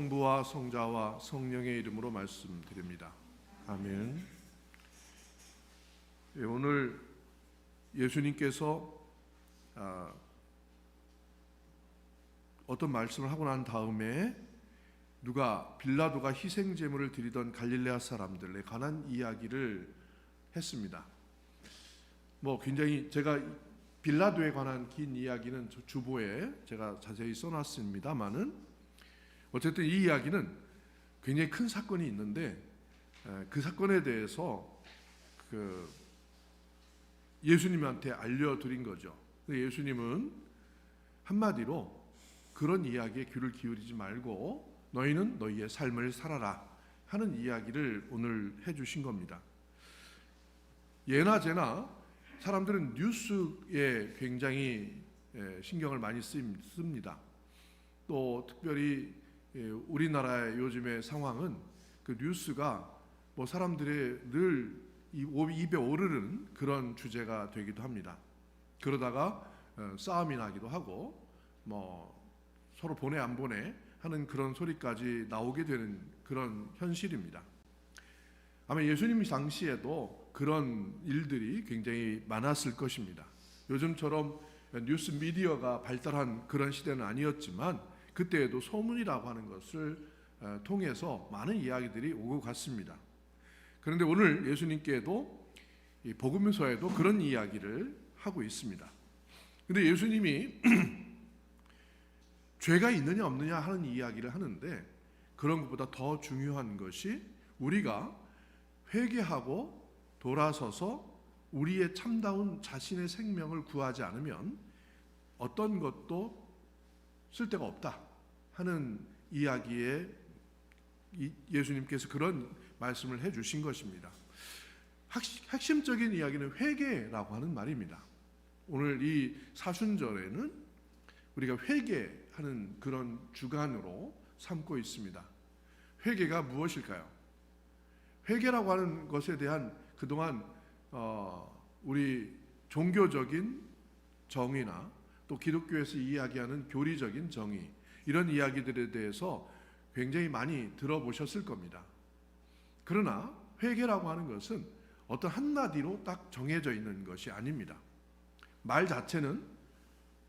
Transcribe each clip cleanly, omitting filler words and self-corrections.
성부와 성자와 성령의 이름으로 말씀드립니다. 아멘. 오늘 예수님께서 어떤 말씀을 하고 난 다음에 빌라도가 희생 제물을 드리던 갈릴레아 사람들에 관한 이야기를 했습니다. 굉장히 제가 빌라도에 관한 긴 이야기는 주보에 제가 자세히 써놨습니다만은 어쨌든 이 이야기는 굉장히 큰 사건이 있는데 그 사건에 대해서 예수님한테 알려드린 거죠. 예수님은 한마디로 그런 이야기에 귀를 기울이지 말고 너희는 너희의 삶을 살아라 하는 이야기를 오늘 해주신 겁니다. 예나 제나 사람들은 뉴스에 굉장히 신경을 많이 씁니다. 또 특별히 우리나라의 요즘의 상황은 그 뉴스가 사람들의 늘 입에 오르는 그런 주제가 되기도 합니다. 그러다가 싸움이 나기도 하고 서로 보내 안 보내 하는 그런 소리까지 나오게 되는 그런 현실입니다. 아마 예수님 당시에도 그런 일들이 굉장히 많았을 것입니다. 요즘처럼 뉴스 미디어가 발달한 그런 시대는 아니었지만 그때에도 소문이라고 하는 것을 통해서 많은 이야기들이 오고 갔습니다. 그런데 오늘 예수님께도 이 복음서에도 그런 이야기를 하고 있습니다. 그런데 예수님이 죄가 있느냐 없느냐 하는 이야기를 하는데 그런 것보다 더 중요한 것이 우리가 회개하고 돌아서서 우리의 참다운 자신의 생명을 구하지 않으면 어떤 것도 쓸데가 없다 하는 이야기에 예수님께서 그런 말씀을 해주신 것입니다. 핵심적인 이야기는 회개라고 하는 말입니다. 오늘 이 사순절에는 우리가 회개하는 그런 주간으로 삼고 있습니다. 회개가 무엇일까요? 회개라고 하는 것에 대한 그동안 우리 종교적인 정의나 또 기독교에서 이야기하는 교리적인 정의 이런 이야기들에 대해서 굉장히 많이 들어보셨을 겁니다. 그러나 회개라고 하는 것은 어떤 한마디로 딱 정해져 있는 것이 아닙니다. 말 자체는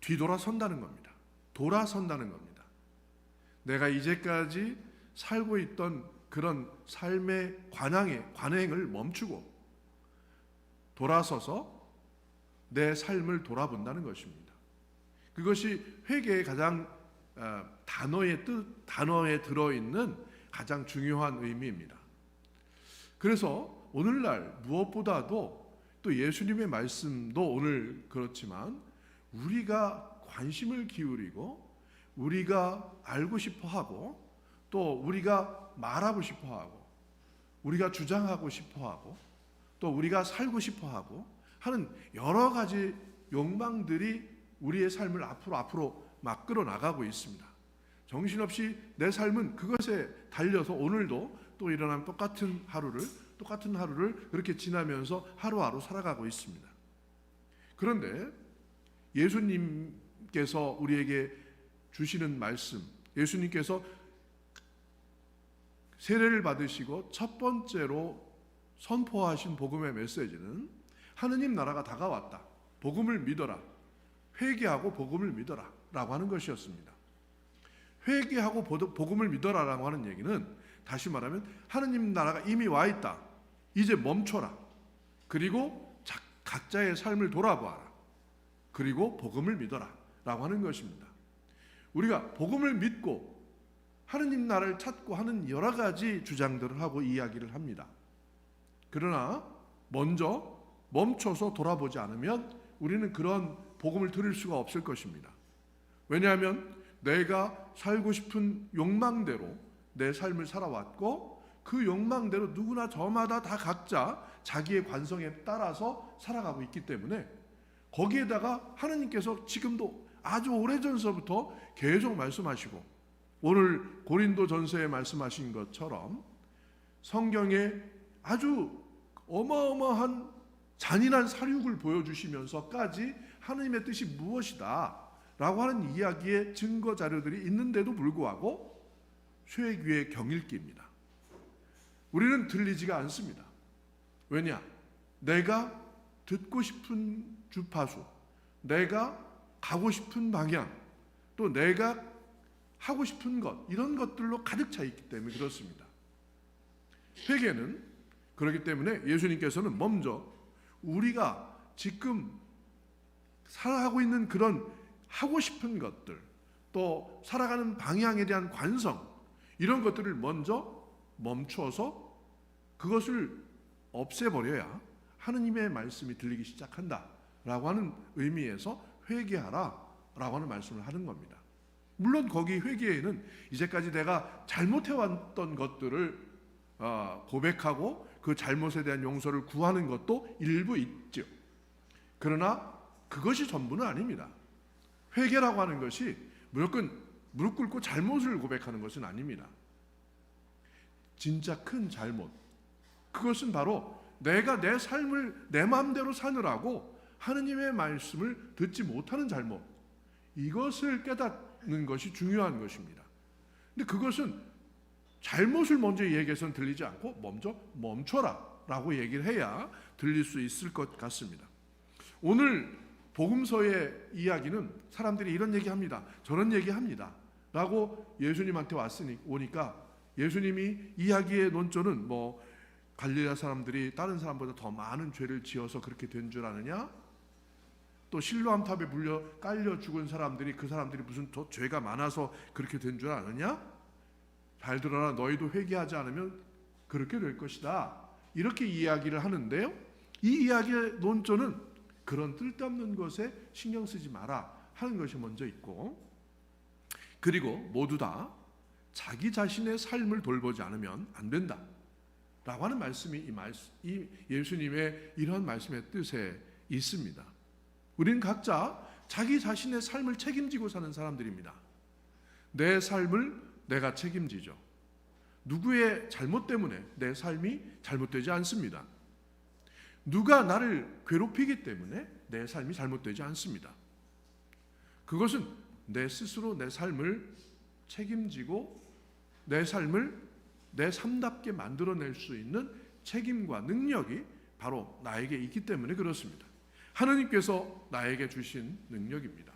뒤돌아선다는 겁니다. 돌아선다는 겁니다. 내가 이제까지 살고 있던 그런 삶의 관행을 멈추고 돌아서서 내 삶을 돌아본다는 것입니다. 그것이 회개의 가장 단어에 들어있는 가장 중요한 의미입니다. 그래서 오늘날 무엇보다도 또 예수님의 말씀도 오늘 그렇지만 우리가 관심을 기울이고 우리가 알고 싶어하고 또 우리가 말하고 싶어하고 우리가 주장하고 싶어하고 또 우리가 살고 싶어하고 하는 여러 가지 욕망들이 우리의 삶을 앞으로 막 끌어나가고 있습니다. 정신없이 내 삶은 그것에 달려서 오늘도 또 일어난 똑같은 하루를 그렇게 지나면서 하루하루 살아가고 있습니다. 그런데 예수님께서 우리에게 주시는 말씀, 예수님께서 세례를 받으시고 첫 번째로 선포하신 복음의 메시지는 하느님 나라가 다가왔다. 복음을 믿어라. 회개하고 복음을 믿어라 라고 하는 것이었습니다. 회개하고 복음을 믿어라 라고 하는 얘기는 다시 말하면 하느님 나라가 이미 와 있다. 이제 멈춰라. 그리고 각자의 삶을 돌아보아라. 그리고 복음을 믿어라 라고 하는 것입니다. 우리가 복음을 믿고 하느님 나라를 찾고 하는 여러 가지 주장들을 하고 이야기를 합니다. 그러나 먼저 멈춰서 돌아보지 않으면 우리는 그런 복음을 들을 수가 없을 것입니다. 왜냐하면 내가 살고 싶은 욕망대로 내 삶을 살아왔고 그 욕망대로 누구나 저마다 다 각자 자기의 관성에 따라서 살아가고 있기 때문에 거기에다가 하나님께서 지금도 아주 오래전서부터 계속 말씀하시고 오늘 고린도전서에 말씀하신 것처럼 성경에 아주 어마어마한 잔인한 사륙을 보여주시면서까지 하나님의 뜻이 무엇이다 라고 하는 이야기의 증거 자료들이 있는데도 불구하고 쇠귀의 경읽기입니다. 우리는 들리지가 않습니다. 왜냐? 내가 듣고 싶은 주파수, 내가 가고 싶은 방향, 또 내가 하고 싶은 것, 이런 것들로 가득 차 있기 때문에 그렇습니다. 회개는 그렇기 때문에 예수님께서는 먼저 우리가 지금 살아가고 있는 그런 하고 싶은 것들, 또 살아가는 방향에 대한 관성, 이런 것들을 먼저 멈춰서 그것을 없애버려야 하느님의 말씀이 들리기 시작한다라고 하는 의미에서 회개하라라고 하는 말씀을 하는 겁니다. 물론 거기 회개에는 이제까지 내가 잘못해왔던 것들을 고백하고 그 잘못에 대한 용서를 구하는 것도 일부 있죠. 그러나 그것이 전부는 아닙니다. 회개라고 하는 것이 무조건 무릎 꿇고 잘못을 고백하는 것은 아닙니다. 진짜 큰 잘못, 그것은 바로 내가 내 삶을 내 마음대로 사느라고 하느님의 말씀을 듣지 못하는 잘못, 이것을 깨닫는 것이 중요한 것입니다. 근데 그것은 잘못을 먼저 얘기해서는 들리지 않고 먼저 멈춰라 라고 얘기를 해야 들릴 수 있을 것 같습니다. 오늘 복음서의 이야기는 사람들이 이런 얘기합니다, 저런 얘기합니다 라고 예수님한테 오니까 예수님이 이야기의 논조는 갈릴리아 사람들이 다른 사람보다 더 많은 죄를 지어서 그렇게 된 줄 아느냐? 또 실로암 탑에 깔려 죽은 사람들이 그 사람들이 무슨 더 죄가 많아서 그렇게 된 줄 아느냐? 잘 들어라, 너희도 회개하지 않으면 그렇게 될 것이다. 이렇게 이야기를 하는데요, 이 이야기의 논조는 그런 쓸데없는 것에 신경 쓰지 마라 하는 것이 먼저 있고, 그리고 모두 다 자기 자신의 삶을 돌보지 않으면 안 된다 라고 하는 말씀이 이 예수님의 이런 말씀의 뜻에 있습니다. 우리는 각자 자기 자신의 삶을 책임지고 사는 사람들입니다. 내 삶을 내가 책임지죠. 누구의 잘못 때문에 내 삶이 잘못되지 않습니다. 누가 나를 괴롭히기 때문에 내 삶이 잘못되지 않습니다. 그것은 내 스스로 내 삶을 책임지고 내 삶을 내 삶답게 만들어낼 수 있는 책임과 능력이 바로 나에게 있기 때문에 그렇습니다. 하나님께서 나에게 주신 능력입니다.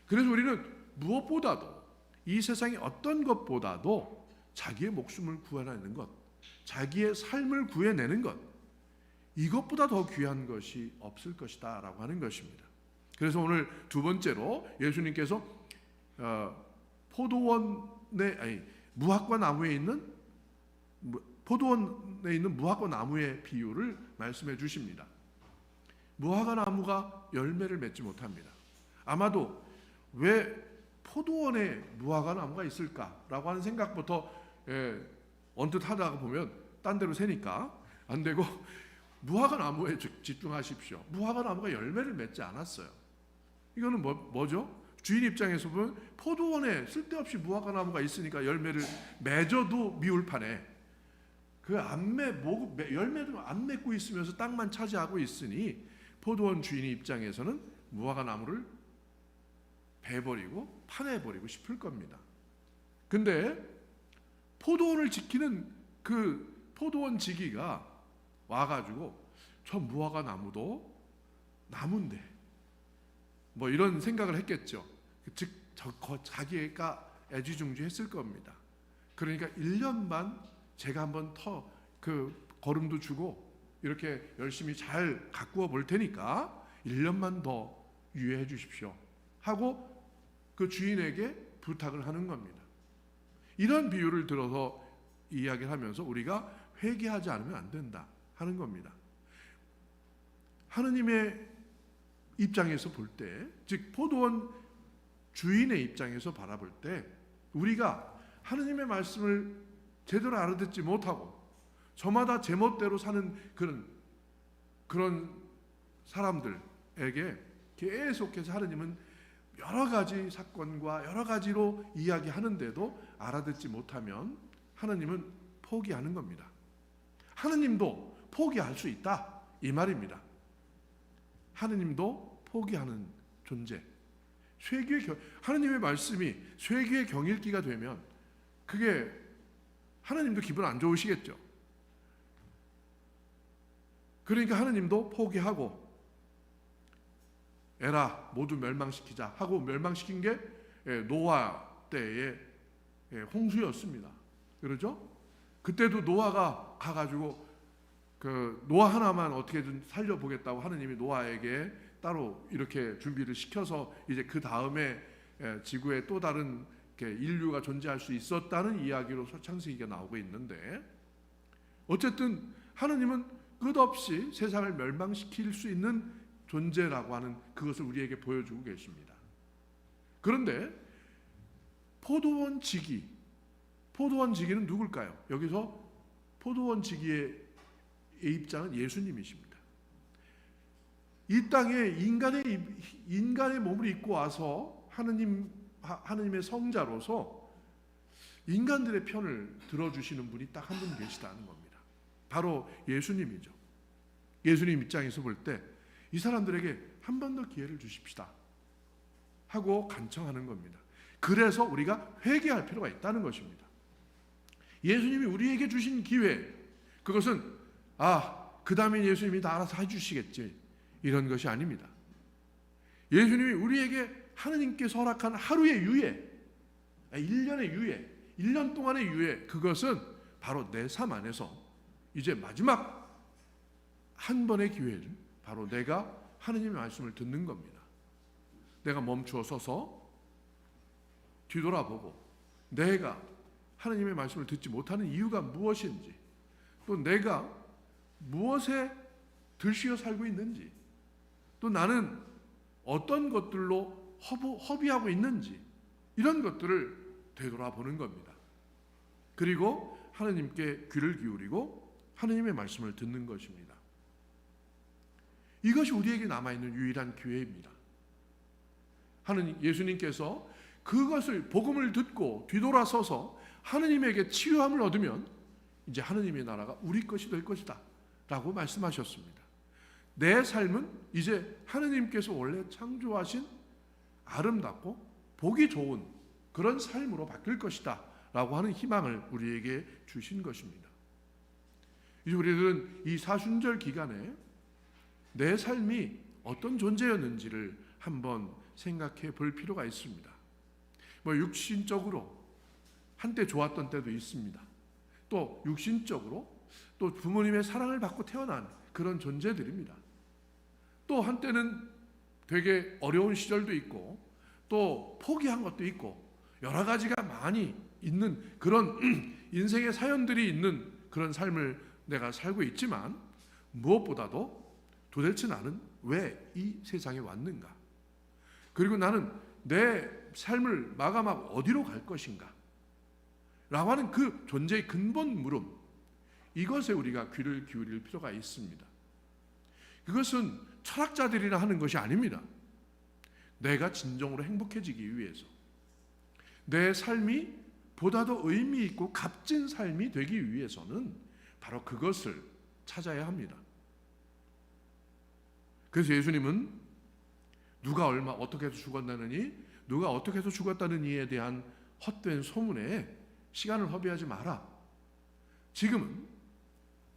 그래서 우리는 무엇보다도 이 세상의 어떤 것보다도 자기의 목숨을 구해내는 것, 자기의 삶을 구해내는 것, 이것보다 더 귀한 것이 없을 것이다 라고 하는 것입니다. 그래서 오늘 두 번째로 예수님께서 무화과 나무에 있는 포도원에 있는 무화과 나무의 비유를 말씀해 주십니다. 무화과 나무가 열매를 맺지 못합니다. 아마도 왜 포도원에 무화과 나무가 있을까라고 하는 생각부터 언뜻 하다가 보면 딴 데로 새니까 안 되고, 무화과 나무에 집중하십시오. 무화과 나무가 열매를 맺지 않았어요. 이거는 뭐죠? 주인 입장에서 보면 포도원에 쓸데없이 무화과 나무가 있으니까 열매를 맺어도 미울 판에 열매도 안 맺고 있으면서 땅만 차지하고 있으니 포도원 주인의 입장에서는 무화과 나무를 베버리고 파내버리고 싶을 겁니다. 근데 포도원을 지키는 그 포도원 지기가 와가지고 저 무화과 나무도 나무인데 이런 생각을 했겠죠. 즉 자기가 애지중지했을 겁니다. 그러니까 1년만 제가 한번 걸음도 주고 이렇게 열심히 잘 가꾸어 볼 테니까 1년만 더 유예해 주십시오 하고 그 주인에게 부탁을 하는 겁니다. 이런 비유를 들어서 이야기를 하면서 우리가 회개하지 않으면 안 된다 하는 겁니다. 하느님의 입장에서 볼 때, 즉 포도원 주인의 입장에서 바라볼 때, 우리가 하느님의 말씀을 제대로 알아듣지 못하고 저마다 제멋대로 사는 그런 사람들에게 계속해서 하느님은 여러 가지 사건과 여러 가지로 이야기하는데도 알아듣지 못하면 하느님은 포기하는 겁니다. 하느님도 포기할 수 있다 이 말입니다. 하느님도 포기하는 존재. 하느님의 말씀이 쇠귀의 경읽기가 되면 그게 하나님도 기분 안 좋으시겠죠. 그러니까 하나님도 포기하고 에라 모두 멸망시키자 하고 멸망시킨 게 노아 때의 홍수였습니다. 그러죠? 그때도 노아가 가가지고 그 노아 하나만 어떻게든 살려보겠다고 하느님이 노아에게 따로 이렇게 준비를 시켜서 이제 그 다음에 지구에 또 다른 인류가 존재할 수 있었다는 이야기로 창세기가 나오고 있는데, 어쨌든 하느님은 끝없이 세상을 멸망시킬 수 있는 존재라고 하는 그것을 우리에게 보여주고 계십니다. 그런데 포도원 지기는 누굴까요? 여기서 포도원 지기의 입장은 예수님이십니다. 이 땅에 인간의 몸을 입고 와서 하느님의 성자로서 인간들의 편을 들어주시는 분이 딱 한 분 계시다는 겁니다. 바로 예수님이죠. 예수님 입장에서 볼 때 이 사람들에게 한 번 더 기회를 주십시다 하고 간청하는 겁니다. 그래서 우리가 회개할 필요가 있다는 것입니다. 예수님이 우리에게 주신 기회, 그것은 그 다음에 예수님이 다 알아서 해주시겠지 이런 것이 아닙니다. 예수님이 우리에게 하느님께서 허락한 하루의 유예, 1년의 유예, 1년 동안의 유예, 그것은 바로 내 삶 안에서 이제 마지막 한 번의 기회를 바로 내가 하느님의 말씀을 듣는 겁니다. 내가 멈추어 서서 뒤돌아보고 내가 하느님의 말씀을 듣지 못하는 이유가 무엇인지, 또 내가 무엇에 들씌어 살고 있는지, 또 나는 어떤 것들로 허비하고 있는지, 이런 것들을 되돌아보는 겁니다. 그리고 하느님께 귀를 기울이고 하느님의 말씀을 듣는 것입니다. 이것이 우리에게 남아있는 유일한 기회입니다. 예수님께서 그것을 복음을 듣고 뒤돌아서서 하느님에게 치유함을 얻으면 이제 하느님의 나라가 우리 것이 될 것이다 라고 말씀하셨습니다. 내 삶은 이제 하느님께서 원래 창조하신 아름답고 보기 좋은 그런 삶으로 바뀔 것이다 라고 하는 희망을 우리에게 주신 것입니다. 이제 우리들은 이 사순절 기간에 내 삶이 어떤 존재였는지를 한번 생각해 볼 필요가 있습니다. 육신적으로 한때 좋았던 때도 있습니다. 또 육신적으로 또 부모님의 사랑을 받고 태어난 그런 존재들입니다. 또 한때는 되게 어려운 시절도 있고 또 포기한 것도 있고 여러 가지가 많이 있는 그런 인생의 사연들이 있는 그런 삶을 내가 살고 있지만, 무엇보다도 도대체 나는 왜 이 세상에 왔는가? 그리고 나는 내 삶을 마감하고 어디로 갈 것인가? 라고 하는 그 존재의 근본 물음, 이것에 우리가 귀를 기울일 필요가 있습니다. 그것은 철학자들이나 하는 것이 아닙니다. 내가 진정으로 행복해지기 위해서, 내 삶이 보다도 의미 있고 값진 삶이 되기 위해서는 바로 그것을 찾아야 합니다. 그래서 예수님은 누가 얼마 어떻게 해서 죽었다느니, 누가 어떻게 해서 죽었다느니에 대한 헛된 소문에 시간을 허비하지 마라. 지금은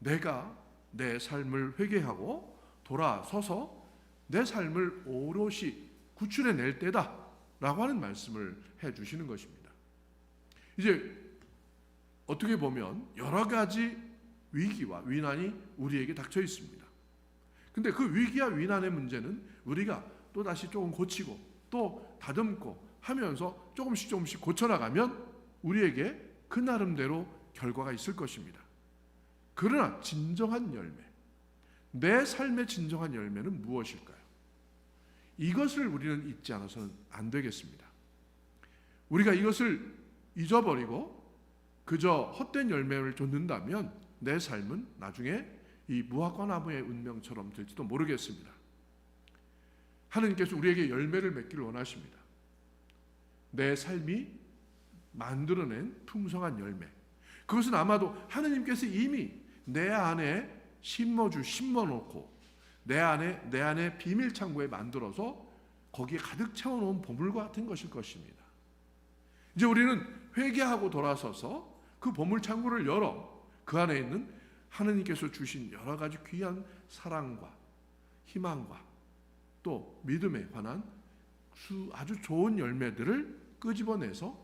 내가 내 삶을 회개하고 돌아서서 내 삶을 오롯이 구출해낼 때다 라고 하는 말씀을 해주시는 것입니다. 이제 어떻게 보면 여러 가지 위기와 위난이 우리에게 닥쳐 있습니다. 근데 그 위기와 위난의 문제는 우리가 또다시 조금 고치고 또 다듬고 하면서 조금씩 고쳐나가면 우리에게 그 나름대로 결과가 있을 것입니다. 그러나 진정한 열매, 내 삶의 진정한 열매는 무엇일까요? 이것을 우리는 잊지 않아서는 안 되겠습니다. 우리가 이것을 잊어버리고 그저 헛된 열매를 쫓는다면 내 삶은 나중에 이 무화과 나무의 운명처럼 될지도 모르겠습니다. 하느님께서 우리에게 열매를 맺기를 원하십니다. 내 삶이 만들어낸 풍성한 열매, 그것은 아마도 하느님께서 이미 내 안에 심어놓고 내 안에 비밀 창고에 만들어서 거기에 가득 채워놓은 보물과 같은 것일 것입니다. 이제 우리는 회개하고 돌아서서 그 보물창고를 열어 그 안에 있는 하느님께서 주신 여러 가지 귀한 사랑과 희망과 또 믿음에 관한 아주 좋은 열매들을 끄집어내서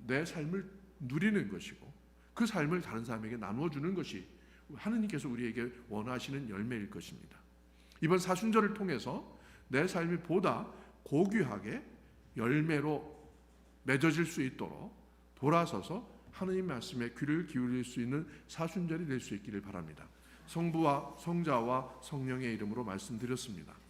내 삶을 누리는 것이고 그 삶을 다른 사람에게 나누어 주는 것이 하느님께서 우리에게 원하시는 열매일 것입니다. 이번 사순절을 통해서 내 삶이 보다 고귀하게 열매로 맺어질 수 있도록 돌아서서 하느님 말씀에 귀를 기울일 수 있는 사순절이 될 수 있기를 바랍니다. 성부와 성자와 성령의 이름으로 말씀드렸습니다.